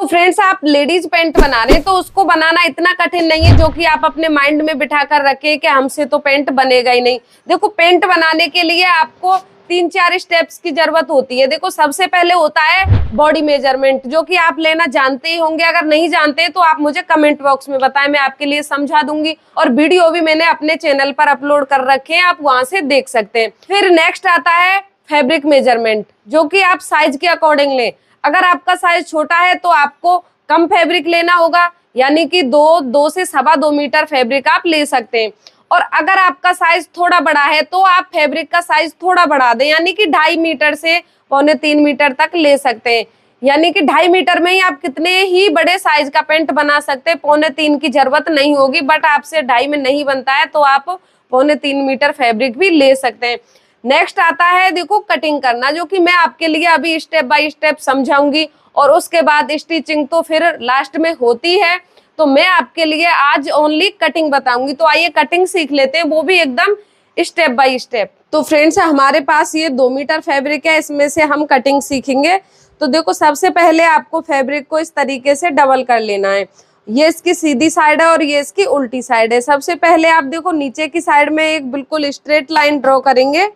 तो फ्रेंड्स, आप ladies pant बना रहे हैं तो उसको बनाना इतना कठिन नहीं है जो कि आप अपने माइंड में बिठा कर रखें कि हमसे तो पैंट बनेगा ही नहीं। देखो, पैंट बनाने के लिए आपको 3-4 स्टेप्स की जरूरत होती है। देखो, सबसे पहले होता है बॉडी मेजरमेंट, जो कि आप लेना जानते ही होंगे। अगर नहीं जानते तो आप मुझे कमेंट बॉक्स में बताएं, मैं आपके लिए समझा दूंगी। और वीडियो भी मैंने अपने चैनल पर अपलोड कर रखे हैं, आप वहां से देख सकते हैं। फिर नेक्स्ट आता है फैब्रिक मेजरमेंट, जो कि आप साइज के अकॉर्डिंग लें। अगर आपका साइज छोटा है तो आपको कम फैब्रिक लेना होगा, यानी कि 2 से 2.25 मीटर फैब्रिक आप ले सकते हैं। और अगर आपका साइज थोड़ा बड़ा है तो आप फैब्रिक का साइज थोड़ा बढ़ा दें, यानी कि 2.5 मीटर से 2.25 मीटर तक ले सकते हैं। यानी कि 2.5 मीटर में ही आप कितने ही बड़े साइज का पैंट बना सकते हैं, 2.25 की जरूरत नहीं होगी। बट आपसे 2.5 में नहीं बनता है तो आप 2.25 मीटर फैब्रिक भी ले सकते हैं। नेक्स्ट आता है देखो कटिंग करना, जो कि मैं आपके लिए अभी स्टेप बाय स्टेप समझाऊंगी। और उसके बाद स्टिचिंग तो फिर लास्ट में होती है, तो मैं आपके लिए आज ओनली कटिंग बताऊंगी। तो आइए कटिंग सीख लेते हैं, वो भी एकदम स्टेप बाय स्टेप। तो फ्रेंड्स, हमारे पास ये 2 मीटर फैब्रिक है, इसमें से हम कटिंग सीखेंगे। तो देखो, सबसे पहले आपको फैब्रिक को इस तरीके से डबल कर लेना है। ये इसकी सीधी साइड है और ये इसकी उल्टी साइड है। सबसे पहले आप देखो नीचे की साइड में एक बिल्कुल स्ट्रेट लाइन ड्रॉ करेंगे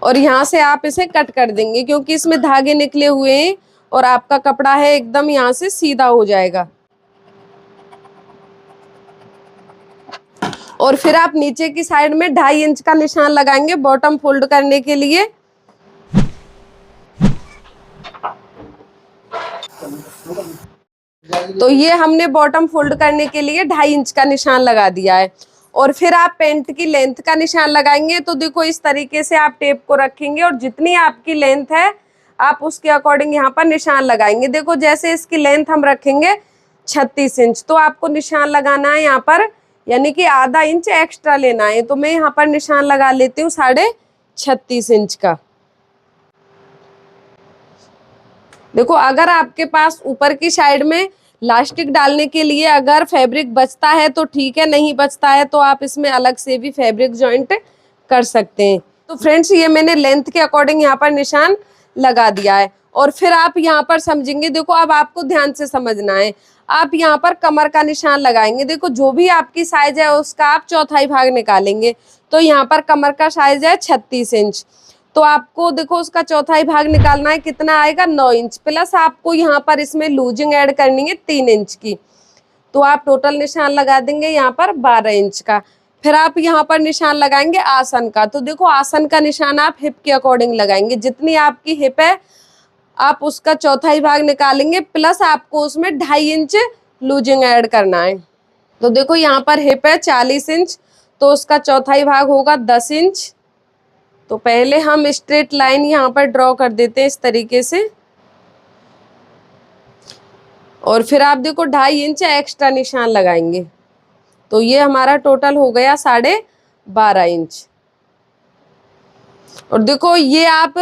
और यहाँ से आप इसे कट कर देंगे, क्योंकि इसमें धागे निकले हुए हैं और आपका कपड़ा है एकदम यहाँ से सीधा हो जाएगा। और फिर आप नीचे की साइड में 2.5 इंच का निशान लगाएंगे बॉटम फोल्ड करने के लिए। तो ये हमने बॉटम फोल्ड करने के लिए 2.5 इंच का निशान लगा दिया है। और फिर आप पेंट की लेंथ का निशान लगाएंगे। तो देखो, इस तरीके से आप टेप को रखेंगे और जितनी आपकी लेंथ है आप उसके अकॉर्डिंग यहाँ पर निशान लगाएंगे। देखो, जैसे इसकी लेंथ हम रखेंगे 36 इंच, तो आपको निशान लगाना है यहाँ पर, यानी कि आधा इंच एक्स्ट्रा लेना है। तो मैं यहाँ पर निशान लगा लेती हूँ 36.5 इंच का। देखो, अगर आपके पास ऊपर की साइड में लास्टिक डालने के लिए अगर फैब्रिक बचता है तो ठीक है, नहीं बचता है तो आप इसमें अलग से भी फैब्रिक जॉइंट कर सकते हैं। तो फ्रेंड्स, ये मैंने लेंथ के अकॉर्डिंग यहाँ पर निशान लगा दिया है। और फिर आप यहाँ पर समझेंगे, देखो अब आपको ध्यान से समझना है। आप यहाँ पर कमर का निशान लगाएंगे। देखो, जो भी आपकी साइज है उसका आप चौथाई भाग निकालेंगे। तो यहाँ पर कमर का साइज है 36 इंच, तो आपको देखो उसका चौथाई भाग निकालना है, कितना आएगा 9 इंच। प्लस आपको यहाँ पर इसमें लूजिंग ऐड करनी है 3 इंच की। तो आप टोटल निशान लगा देंगे यहाँ पर 12 इंच का। फिर आप यहाँ पर निशान लगाएंगे आसन का। तो देखो, आसन का निशान आप हिप के अकॉर्डिंग लगाएंगे। जितनी आपकी हिप है आप उसका चौथाई भाग निकालेंगे, प्लस आपको उसमें 2.5 इंच लूजिंग ऐड करना है। तो देखो, यहाँ पर हिप है 40 इंच, तो उसका चौथाई भाग होगा 10 इंच। तो पहले हम स्ट्रेट लाइन यहाँ पर ड्रॉ कर देते हैं इस तरीके से। और फिर आप देखो 2.5 इंच एक्स्ट्रा निशान लगाएंगे। तो ये हमारा टोटल हो गया 12.5 इंच। और देखो, ये आप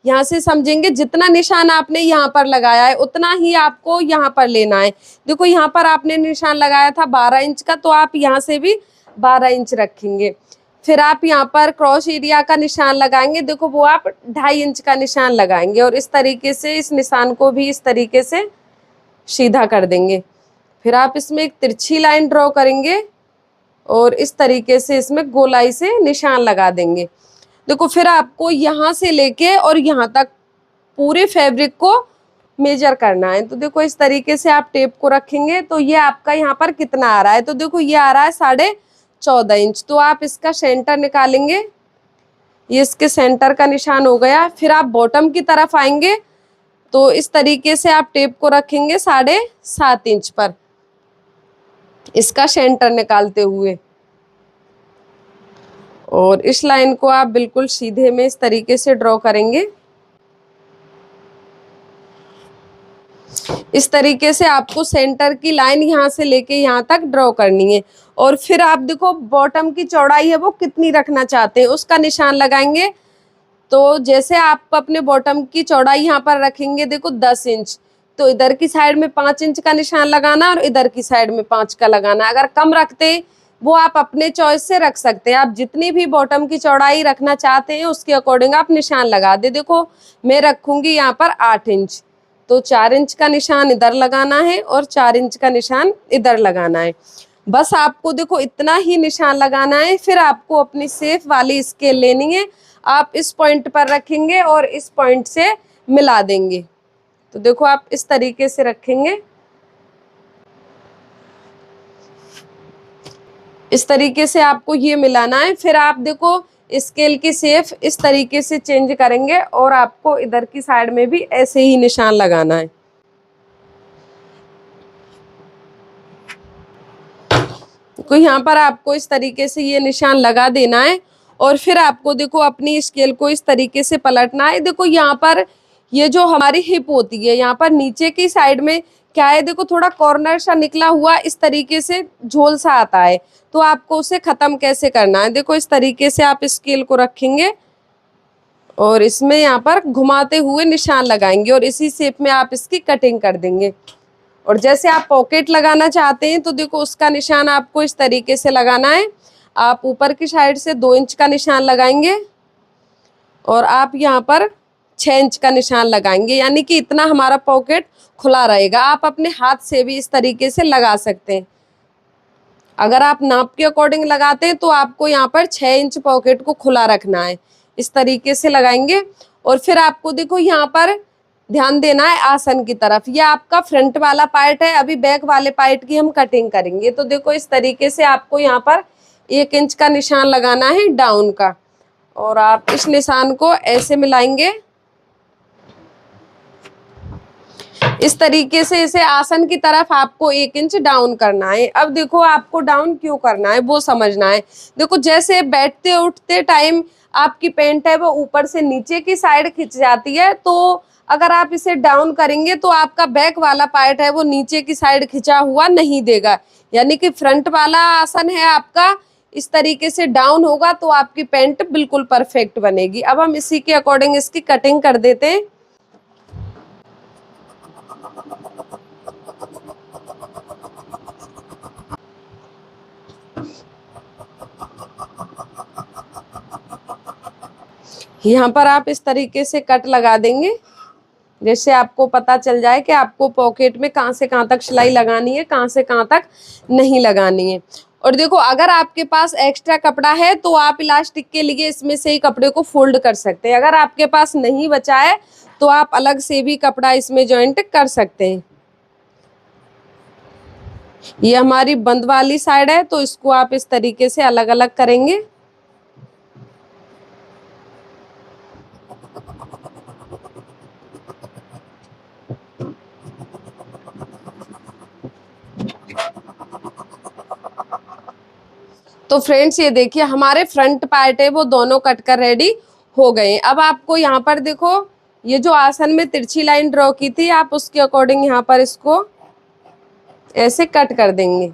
यहाँ से समझेंगे, जितना निशान आपने यहाँ पर लगाया है उतना ही आपको यहाँ पर लेना है। देखो, यहाँ पर आपने निशान लगाया था 12 इंच का, तो आप यहाँ से भी 12 इंच रखेंगे। फिर आप यहाँ पर क्रॉस एरिया का निशान लगाएंगे। देखो, वो आप 2.5 इंच का निशान लगाएंगे और इस तरीके से इस निशान को भी इस तरीके से सीधा कर देंगे। फिर आप इसमें एक तिरछी लाइन ड्रॉ करेंगे और इस तरीके से इसमें गोलाई से निशान लगा देंगे। देखो, फिर आपको यहाँ से लेके और यहाँ तक पूरे फैब्रिक को मेजर करना है। तो देखो, इस तरीके से आप टेप को रखेंगे। तो ये आपका यहाँ पर कितना आ रहा है, तो देखो ये आ रहा है 14.5 इंच। तो आप इसका सेंटर निकालेंगे, ये इसके सेंटर का निशान हो गया। फिर आप बॉटम की तरफ आएंगे, तो इस तरीके से आप टेप को रखेंगे 7.5 इंच पर, इसका सेंटर निकालते हुए। और इस लाइन को आप बिल्कुल सीधे में इस तरीके से ड्रॉ करेंगे। इस तरीके से आपको सेंटर की लाइन यहाँ से लेके यहाँ तक ड्रॉ करनी है। और फिर आप देखो, बॉटम की चौड़ाई है वो कितनी रखना चाहते हैं उसका निशान लगाएंगे। तो जैसे आप अपने बॉटम की चौड़ाई यहाँ पर रखेंगे, देखो 10 इंच, तो इधर की साइड में 5 इंच का निशान लगाना और इधर की साइड में 5 का लगाना। अगर कम रखते वो आप अपने चॉइस से रख सकते हैं। आप जितनी भी बॉटम की चौड़ाई रखना चाहते हैं उसके अकॉर्डिंग आप निशान लगा दे। देखो, मैं रखूंगी यहाँ पर 8 इंच। तो 4 इंच का निशान इधर लगाना है और 4 इंच का निशान इधर लगाना है। बस आपको देखो इतना ही निशान लगाना है। फिर आपको अपनी सेफ वाली स्केल लेनी है, आप इस पॉइंट पर रखेंगे और इस पॉइंट से मिला देंगे। तो देखो आप इस तरीके से रखेंगे, इस तरीके से आपको ये मिलाना है। फिर आप देखो स्केल की शेप इस तरीके से चेंज करेंगे और आपको इधर की साइड में भी ऐसे ही निशान लगाना है। तो यहाँ पर आपको इस तरीके से ये निशान लगा देना है और फिर आपको देखो अपनी स्केल को इस तरीके से पलटना है। देखो यहाँ पर ये जो हमारी हिप होती है, यहाँ पर नीचे की साइड में क्या है, देखो थोड़ा कॉर्नर सा निकला हुआ इस तरीके से झोल सा आता है। तो आपको उसे खत्म कैसे करना है, देखो इस तरीके से आप स्केल को रखेंगे और इसमें यहाँ पर घुमाते हुए निशान लगाएंगे और इसी शेप में आप इसकी कटिंग कर देंगे। और जैसे आप पॉकेट लगाना चाहते हैं तो देखो उसका निशान आपको इस तरीके से लगाना है। आप ऊपर की साइड से 2 इंच का निशान लगाएंगे और आप यहाँ पर 6 इंच का निशान लगाएंगे, यानी कि इतना हमारा पॉकेट खुला रहेगा। आप अपने हाथ से भी इस तरीके से लगा सकते हैं। अगर आप नाप के अकॉर्डिंग लगाते हैं तो आपको यहाँ पर 6 इंच पॉकेट को खुला रखना है। इस तरीके से लगाएंगे और फिर आपको देखो यहाँ पर ध्यान देना है आसन की तरफ। ये आपका फ्रंट वाला पार्ट है, अभी बैक वाले पार्ट की हम कटिंग करेंगे। तो देखो इस तरीके से आपको यहाँ पर 1 इंच का निशान लगाना है डाउन का और आप इस निशान को ऐसे मिलाएंगे इस तरीके से। इसे आसन की तरफ आपको 1 इंच डाउन करना है। अब देखो आपको डाउन क्यों करना है वो समझना है। देखो जैसे बैठते उठते टाइम आपकी पैंट है वो ऊपर से नीचे की साइड खिंच जाती है, तो अगर आप इसे डाउन करेंगे तो आपका बैक वाला पार्ट है वो नीचे की साइड खिंचा हुआ नहीं देगा, यानी कि फ्रंट वाला आसन है आपका इस तरीके से डाउन होगा तो आपकी पैंट बिल्कुल परफेक्ट बनेगी। अब हम इसी के अकॉर्डिंग इसकी कटिंग कर देते हैं। यहाँ पर आप इस तरीके से कट लगा देंगे, जैसे आपको पता चल जाए कि आपको पॉकेट में कहाँ से कहाँ तक सिलाई लगानी है, कहाँ से कहाँ तक नहीं लगानी है। और देखो अगर आपके पास एक्स्ट्रा कपड़ा है तो आप इलास्टिक के लिए इसमें से ही कपड़े को फोल्ड कर सकते हैं। अगर आपके पास नहीं बचा है तो आप अलग से भी कपड़ा इसमें जॉइंट कर सकते हैं। ये हमारी बंद वाली साइड है तो इसको आप इस तरीके से अलग अलग करेंगे। तो फ्रेंड्स ये देखिए हमारे फ्रंट पार्ट है वो दोनों कट कर रेडी हो गए। अब आपको यहाँ पर देखो ये जो आसन में तिरछी लाइन ड्रॉ की थी आप उसके अकॉर्डिंग यहाँ पर इसको ऐसे कट कर देंगे।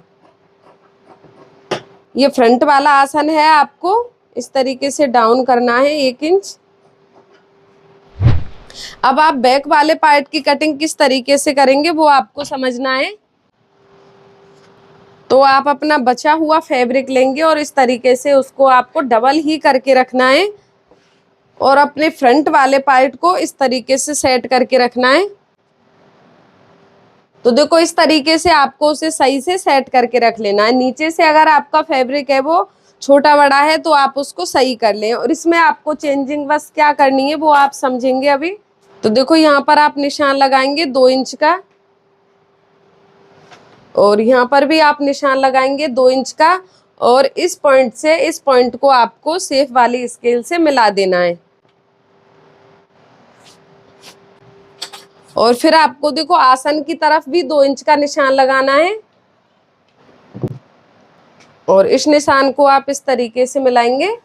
ये फ्रंट वाला आसन है, आपको इस तरीके से डाउन करना है 1 इंच। अब आप बैक वाले पार्ट की कटिंग किस तरीके से करेंगे वो आपको समझना है। तो आप अपना बचा हुआ फैब्रिक लेंगे और इस तरीके से उसको आपको डबल ही करके रखना है और अपने फ्रंट वाले पार्ट को इस तरीके से सेट करके रखना है। तो देखो इस तरीके से आपको उसे सही से सेट करके रख लेना है। नीचे से अगर आपका फैब्रिक है वो छोटा बड़ा है तो आप उसको सही कर लें और इसमें आपको चेंजिंग बस क्या करनी है वो आप समझेंगे अभी। तो देखो यहाँ पर आप निशान लगाएंगे 2 इंच का और यहाँ पर भी आप निशान लगाएंगे 2 इंच का और इस पॉइंट से इस पॉइंट को आपको सेफ वाली स्केल से मिला देना है। और फिर आपको देखो आसन की तरफ भी 2 इंच का निशान लगाना है और इस निशान को आप इस तरीके से मिलाएंगे।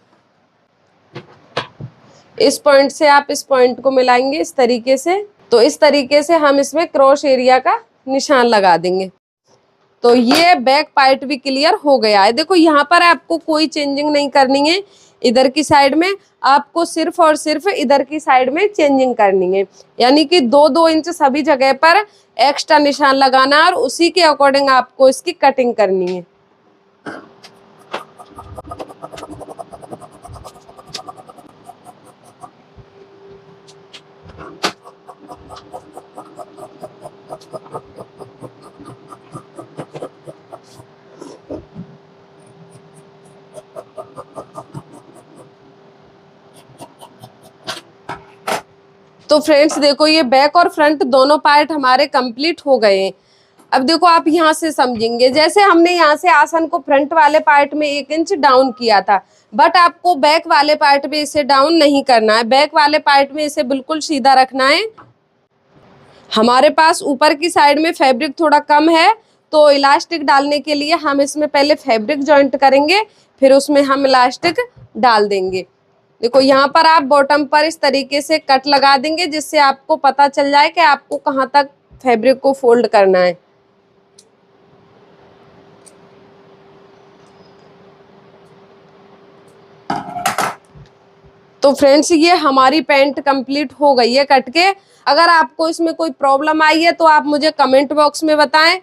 इस पॉइंट से आप इस पॉइंट को मिलाएंगे इस तरीके से। तो इस तरीके से हम इसमें क्रॉस एरिया का निशान लगा देंगे। तो ये बैक पार्ट भी क्लियर हो गया है। देखो यहाँ पर आपको कोई चेंजिंग नहीं करनी है, इधर की साइड में आपको सिर्फ और सिर्फ इधर की साइड में चेंजिंग करनी है, यानी कि 2-2 इंच सभी जगह पर एक्स्ट्रा निशान लगाना है और उसी के अकॉर्डिंग आपको इसकी कटिंग करनी है। तो फ्रेंड्स देखो, ये बैक और फ्रंट दोनों पार्ट हमारे कंप्लीट हो गए हैं। अब देखो आप यहाँ से समझेंगे, जैसे हमने यहाँ से आसन को फ्रंट वाले पार्ट में 1 इंच डाउन किया था, बट आपको बैक वाले पार्ट में इसे डाउन नहीं करना है। बैक वाले पार्ट में इसे बिल्कुल सीधा रखना है। हमारे पास ऊपर की साइड में फैब्रिक थोड़ा कम है, तो इलास्टिक डालने के लिए हम इसमें पहले फैब्रिक जॉइंट करेंगे, फिर उसमें हम इलास्टिक डाल देंगे। देखो यहाँ पर आप बॉटम पर इस तरीके से कट लगा देंगे, जिससे आपको पता चल जाए कि आपको कहाँ तक फैब्रिक को फोल्ड करना है। तो फ्रेंड्स ये हमारी पैंट कंप्लीट हो गई है कट के। अगर आपको इसमें कोई प्रॉब्लम आई है तो आप मुझे कमेंट बॉक्स में बताएं।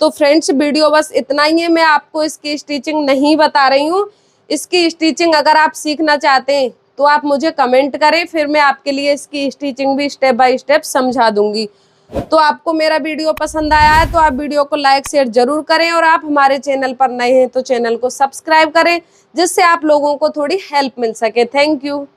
तो फ्रेंड्स वीडियो बस इतना ही है, मैं आपको इसकी स्टिचिंग नहीं बता रही हूँ। इसकी स्टिचिंग अगर आप सीखना चाहते हैं तो आप मुझे कमेंट करें, फिर मैं आपके लिए इसकी स्टिचिंग भी स्टेप बाय स्टेप समझा दूंगी। तो आपको मेरा वीडियो पसंद आया है तो आप वीडियो को लाइक शेयर जरूर करें, और आप हमारे चैनल पर नए हैं तो चैनल को सब्सक्राइब करें, जिससे आप लोगों को थोड़ी हेल्प मिल सके। Thank you.